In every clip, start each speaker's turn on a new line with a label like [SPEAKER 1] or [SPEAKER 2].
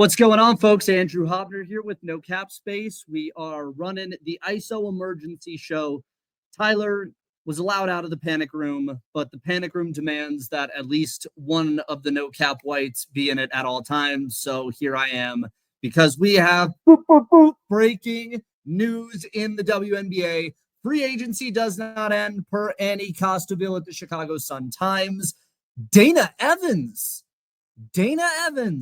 [SPEAKER 1] What's going on, folks? Andrew Hobner here with No Cap Space. We are running the ISO emergency show. Tyler was allowed out of the panic room, but the panic room demands that at least one of the No Cap whites be in it at all times. So here I am because we have breaking news in the WNBA. Free agency does not end per Annie Costabile at the Chicago Sun-Times. Dana Evans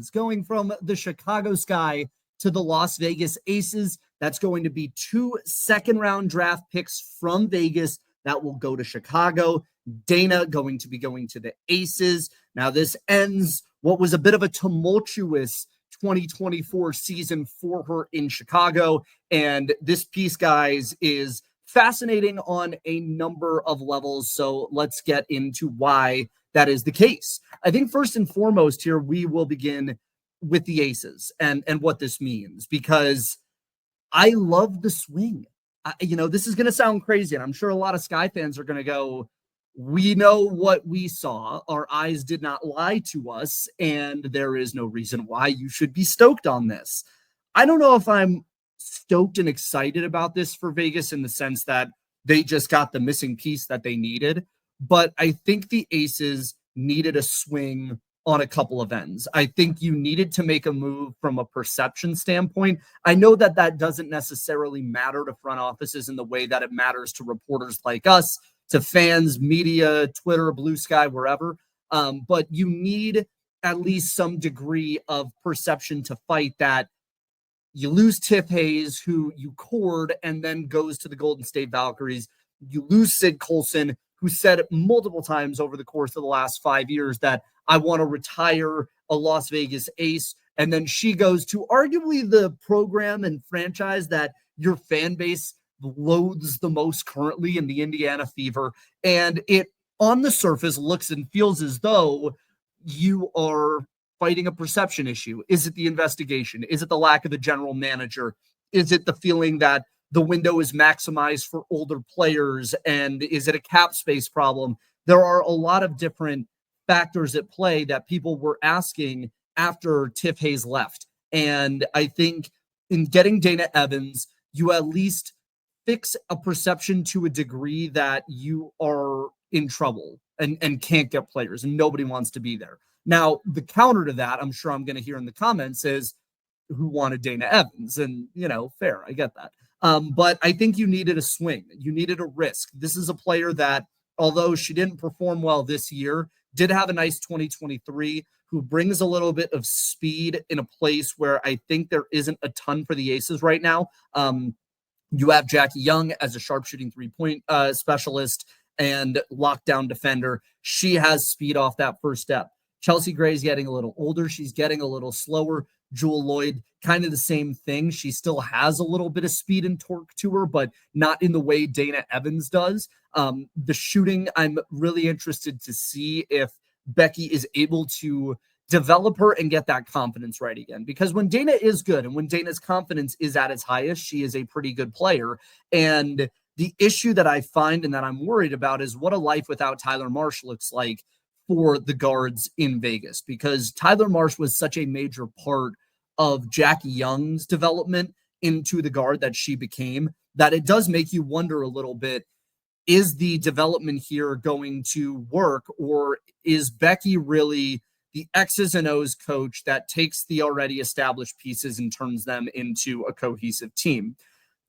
[SPEAKER 1] going from the Chicago Sky to the Las Vegas Aces. That's going to be 2 second-round draft picks from Vegas that will go to Chicago. Dana going to be going to the Aces. Now, this ends what was a bit of a tumultuous 2024 season for her in Chicago. And this piece, guys, is fascinating on a number of levels. So let's get into why that is the case. I think first and foremost here, we will begin with the Aces and what this means, because I love the swing. This is going to sound crazy, and I'm sure a lot of Sky fans are going to go, we know what we saw. Our eyes did not lie to us, and there is no reason why you should be stoked on this. I don't know if I'm stoked and excited about this for Vegas in the sense that they just got the missing piece that they needed. But I think the Aces needed a swing on a couple of ends. I think you needed to make a move from a perception standpoint. I know that that doesn't necessarily matter to front offices in the way that it matters to reporters like us, to fans, media, Twitter, Blue Sky, wherever. But you need at least some degree of perception to fight that. You lose Tiff Hayes, who you cored and then goes to the Golden State Valkyries. You lose Sid Colson, who said multiple times over the course of the last 5 years that I want to retire a Las Vegas Ace. And then she goes to arguably the program and franchise that your fan base loathes the most currently in the Indiana Fever. And it, on the surface, looks and feels as though you are fighting a perception issue. Is it the investigation? Is it the lack of a general manager? Is it the feeling that the window is maximized for older players? And is it a cap space problem? There are a lot of different factors at play that people were asking after Tiff Hayes left. And I think in getting Dana Evans, you at least fix a perception to a degree that you are in trouble and can't get players and nobody wants to be there. Now, the counter to that, I'm sure I'm going to hear in the comments, is who wanted Dana Evans? And, fair, I get that. But I think you needed a swing. You needed a risk. This is a player that, although she didn't perform well this year, did have a nice 2023, who brings a little bit of speed in a place where I think there isn't a ton for the Aces right now. You have Jackie Young as a sharpshooting three-point specialist and lockdown defender. She has speed off that first step. Chelsea Gray's getting a little older. She's getting a little slower. Jewel Lloyd, kind of the same thing. She still has a little bit of speed and torque to her, but not in the way Dana Evans does. The shooting, I'm really interested to see if Becky is able to develop her and get that confidence right again. Because when Dana is good and when Dana's confidence is at its highest, she is a pretty good player. And the issue that I find and that I'm worried about is what a life without Tyler Marsh looks like for the guards in Vegas, because Tyler Marsh was such a major part of Jackie Young's development into the guard that she became, that it does make you wonder a little bit, is the development here going to work, or is Becky really the X's and O's coach that takes the already established pieces and turns them into a cohesive team?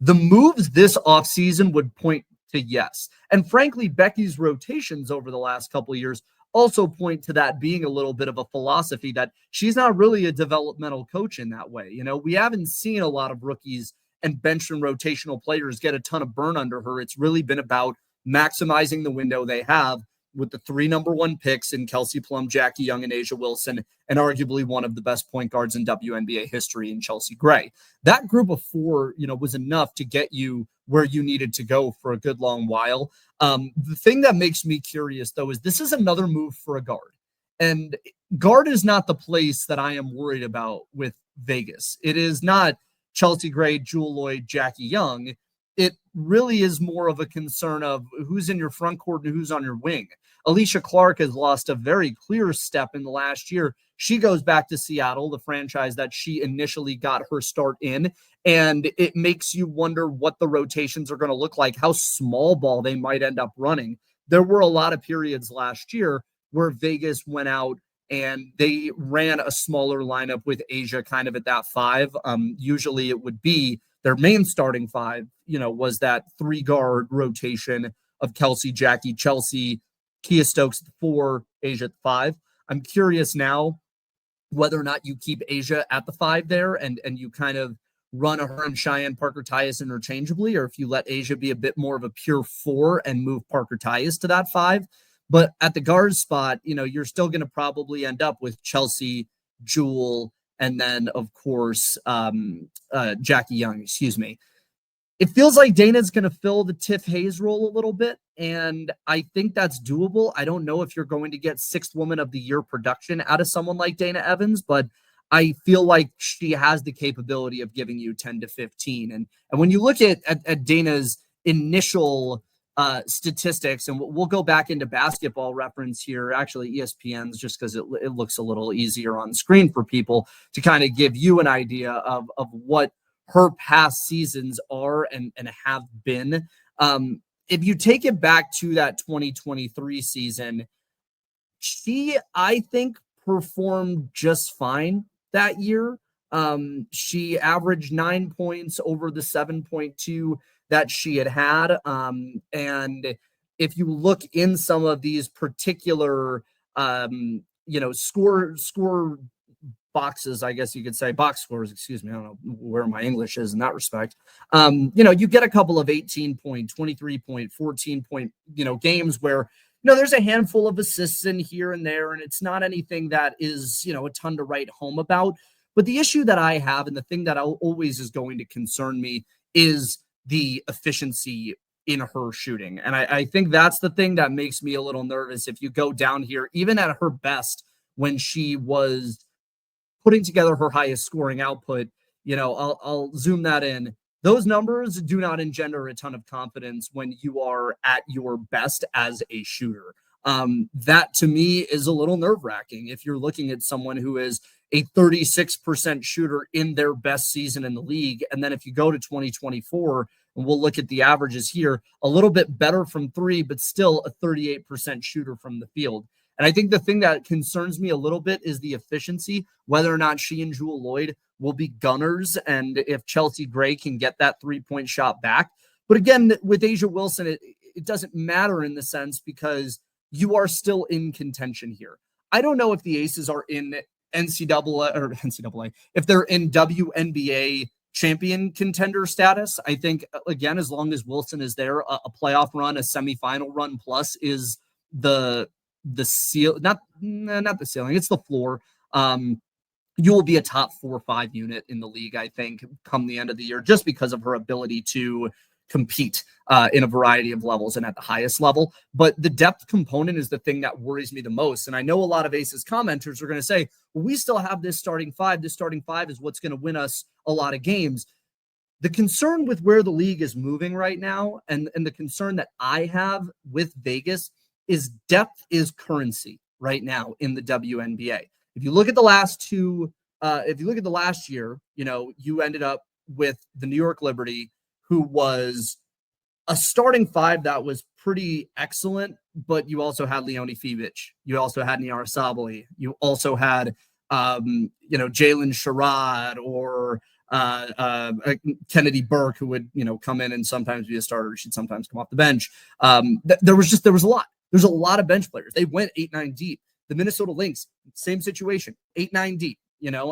[SPEAKER 1] The moves this offseason would point to yes. And frankly, Becky's rotations over the last couple of years also point to that being a little bit of a philosophy that she's not really a developmental coach in that way. We haven't seen a lot of rookies and bench and rotational players get a ton of burn under her. It's really been about maximizing the window they have with the 3 number 1 picks in Kelsey Plum, Jackie Young, and Asia Wilson, and arguably one of the best point guards in WNBA history in Chelsea Gray. That group of 4, was enough to get you where you needed to go for a good long while. The thing that makes me curious, though, is this is another move for a guard. And guard is not the place that I am worried about with Vegas. It is not Chelsea Gray, Jewel Lloyd, Jackie Young. It really is more of a concern of who's in your front court and who's on your wing. Alicia Clark has lost a very clear step in the last year. She goes back to Seattle, the franchise that she initially got her start in. And it makes you wonder what the rotations are going to look like, how small ball they might end up running. There were a lot of periods last year where Vegas went out and they ran a smaller lineup with Asia kind of at that five. Usually it would be their main starting five, was that 3-guard rotation of Kelsey, Jackie, Chelsea, Kia Stokes at the 4, Asia at the 5. I'm curious now whether or not you keep Asia at the 5 there and you kind of run her and Cheyenne Parker Tyus interchangeably, or if you let Asia be a bit more of a pure 4 and move Parker Tyus to that 5. But at the guard spot, you're still going to probably end up with Chelsea, Jewel, and then, of course, Jackie Young, excuse me. It feels like Dana's going to fill the Tiff Hayes role a little bit, and I think that's doable. I don't know if you're going to get 6th Woman of the Year production out of someone like Dana Evans, but I feel like she has the capability of giving you 10 to 15. And when you look at Dana's initial statistics, and we'll go back into Basketball Reference here, actually ESPN's, just because it looks a little easier on screen for people to kind of give you an idea of what her past seasons are and have been. If you take it back to that 2023 season, she, I think, performed just fine that year. She averaged 9 points over the 7.2 that she had. And if you look in some of these particular, score boxes, I guess you could say, box scores, excuse me. I don't know where my English is in that respect. You get a couple of 18 point, 23 point, 14 point, games where, there's a handful of assists in here and there, and it's not anything that is, a ton to write home about. But the issue that I have, and the thing that always is going to concern me, is the efficiency in her shooting. And I think that's the thing that makes me a little nervous. If you go down here, even at her best, when she was putting together her highest scoring output, I'll zoom that in. Those numbers do not engender a ton of confidence when you are at your best as a shooter. That to me is a little nerve-wracking if you're looking at someone who is a 36% shooter in their best season in the league. And then if you go to 2024, and we'll look at the averages here, a little bit better from 3, but still a 38% shooter from the field. And I think the thing that concerns me a little bit is the efficiency, whether or not she and Jewel Lloyd will be gunners, and if Chelsea Gray can get that 3-point shot back. But again, with Asia Wilson, it doesn't matter in the sense because you are still in contention here. I don't know if the Aces are in NCAA, if they're in WNBA champion contender status. I think, again, as long as Wilson is there, a playoff run, a semifinal run plus is the seal, not the ceiling, it's the floor. You will be a top 4 or 5 unit in the league, I think, come the end of the year, just because of her ability to compete in a variety of levels and at the highest level. But the depth component is the thing that worries me the most. And I know a lot of Aces commenters are going to say, well, we still have this starting 5. This starting 5 is what's going to win us a lot of games. The concern with where the league is moving right now, and the concern that I have with Vegas, is depth is currency right now in the WNBA. If you look at the last year, you ended up with the New York Liberty, who was a starting 5 that was pretty excellent, but you also had Leonie Fibic. You also had Niara Sabali. You also had, Jalen Sherrod or Kennedy Burke, who would, come in and sometimes be a starter. She'd sometimes come off the bench. There was a lot. There's a lot of bench players. They went 8-9 deep. The Minnesota Lynx, same situation, 8-9 deep,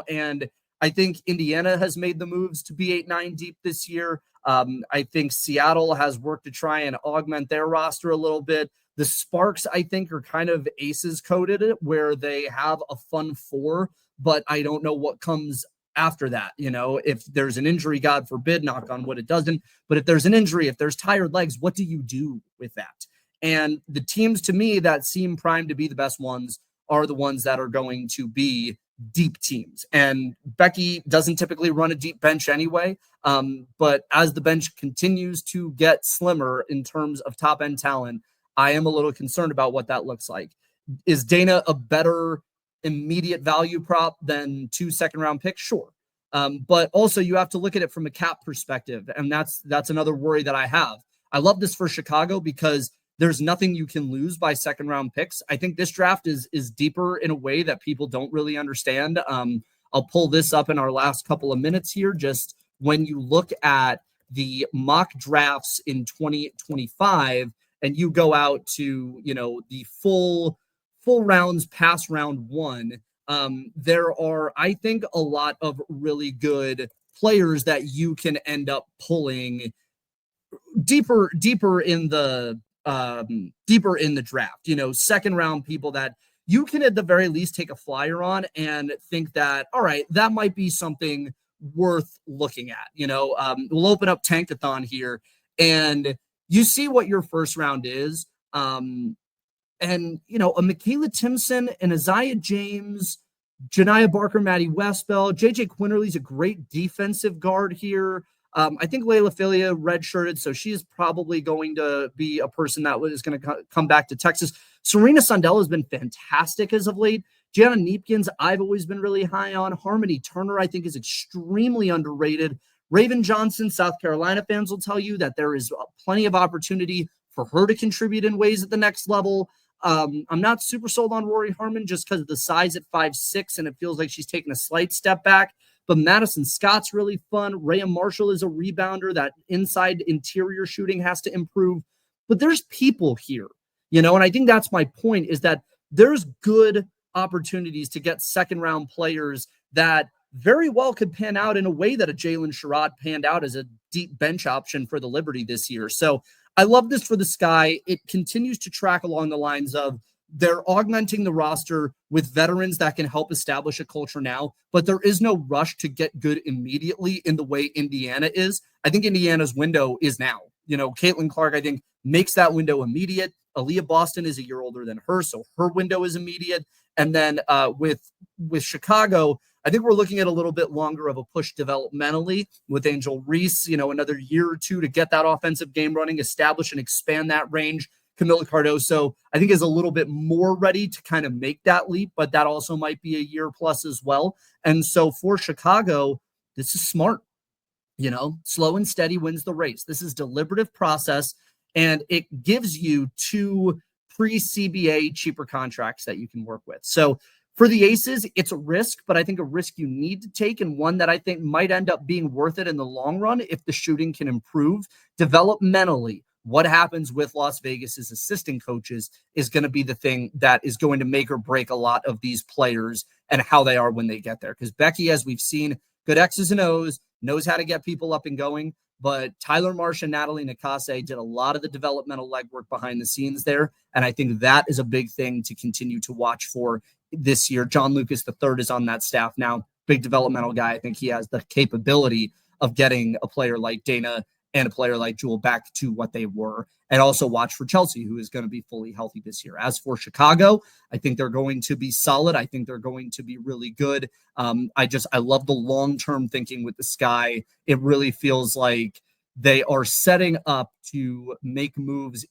[SPEAKER 1] and I think Indiana has made the moves to be 8-9 deep this year. I think Seattle has worked to try and augment their roster a little bit. The Sparks, I think, are kind of Aces coded, where they have a fun 4, but I don't know what comes after that. If there's an injury, God forbid, knock on wood, it doesn't. But if there's an injury, if there's tired legs, what do you do with that? And the teams, to me, that seem primed to be the best ones are the ones that are going to be deep teams. And Becky doesn't typically run a deep bench anyway. But as the bench continues to get slimmer in terms of top end talent, I am a little concerned about what that looks like. Is Dana a better immediate value prop than 2 second-round picks? Sure. But also you have to look at it from a cap perspective, and that's another worry that I have. I love this for Chicago because there's nothing you can lose by second-round picks. I think this draft is deeper in a way that people don't really understand. I'll pull this up in our last couple of minutes here. Just when you look at the mock drafts in 2025 and you go out to, the full rounds past round one, there are, I think, a lot of really good players that you can end up pulling deeper in the draft. Second round people that you can at the very least take a flyer on and think that, all right, that might be something worth looking at. We'll open up Tankathon here and you see what your first round is. A Michaela Timpson and Isaiah James, Janiah Barker, Maddie Westbell, JJ Quinterly's a great defensive guard here. I think Layla Filia redshirted, so she is probably going to be a person that is going to come back to Texas. Serena Sundell has been fantastic as of late. Gianna Neepkins, I've always been really high on. Harmony Turner, I think, is extremely underrated. Raven Johnson, South Carolina fans will tell you that there is plenty of opportunity for her to contribute in ways at the next level. I'm not super sold on Rory Harmon just because of the size at 5'6", and it feels like she's taking a slight step back. But Madison Scott's really fun. Rhea Marshall is a rebounder. That inside interior shooting has to improve. But there's people here, and I think that's my point, is that there's good opportunities to get second-round players that very well could pan out in a way that a Jalen Sherrod panned out as a deep bench option for the Liberty this year. So I love this for the Sky. It continues to track along the lines of they're augmenting the roster with veterans that can help establish a culture now, but there is no rush to get good immediately in the way Indiana is. I think Indiana's window is now. Caitlin Clark, I think, makes that window immediate. Aaliyah Boston is a year older than her, so her window is immediate. And then with Chicago, I think we're looking at a little bit longer of a push developmentally with Angel Reese, another year or two to get that offensive game running, establish and expand that range. Camila Cardoso, I think, is a little bit more ready to kind of make that leap, but that also might be a year plus as well. And so for Chicago, this is smart. Slow and steady wins the race. This is deliberative process, and it gives you 2 pre-CBA cheaper contracts that you can work with. So for the Aces, it's a risk, but I think a risk you need to take, and one that I think might end up being worth it in the long run if the shooting can improve developmentally. What happens with Las Vegas's assistant coaches is going to be the thing that is going to make or break a lot of these players and how they are when they get there. Because Becky, as we've seen, good X's and O's, knows how to get people up and going. But Tyler Marsh and Natalie Nakase did a lot of the developmental legwork behind the scenes there. And I think that is a big thing to continue to watch for this year. John Lucas III is on that staff now. Big developmental guy. I think he has the capability of getting a player like Dana and a player like Jewel back to what they were. And also watch for Chelsea, who is going to be fully healthy this year. As for Chicago, I think they're going to be solid. I think they're going to be really good. I love the long-term thinking with the Sky. It really feels like they are setting up to make moves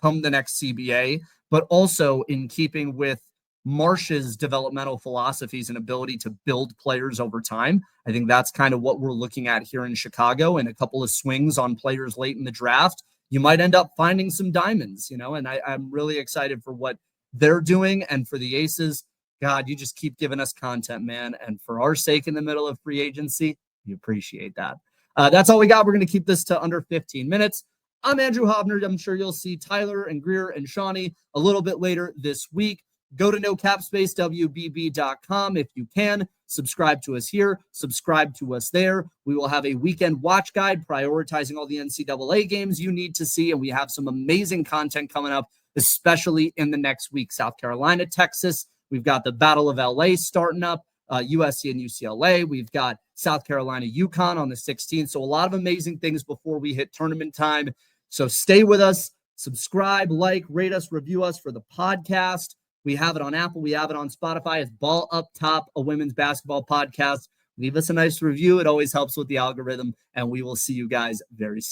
[SPEAKER 1] come the next CBA, but also in keeping with Marsh's developmental philosophies and ability to build players over time. I think that's kind of what we're looking at here in Chicago, and a couple of swings on players late in the draft. You might end up finding some diamonds, and I'm really excited for what they're doing. And for the Aces, God, you just keep giving us content, man. And for our sake in the middle of free agency, we appreciate that. That's all we got. We're going to keep this to under 15 minutes. I'm Andrew Hobner. I'm sure you'll see Tyler and Greer and Shawnee a little bit later this week. Go to nocapspacewbb.com if you can. Subscribe to us here. Subscribe to us there. We will have a weekend watch guide prioritizing all the NCAA games you need to see, and we have some amazing content coming up, especially in the next week. South Carolina, Texas. We've got the Battle of LA starting up, USC and UCLA. We've got South Carolina, UConn on the 16th. So a lot of amazing things before we hit tournament time. So stay with us. Subscribe, like, rate us, review us for the podcast. We have it on Apple. We have it on Spotify. It's Ball Up Top, a women's basketball podcast. Leave us a nice review. It always helps with the algorithm, and we will see you guys very soon.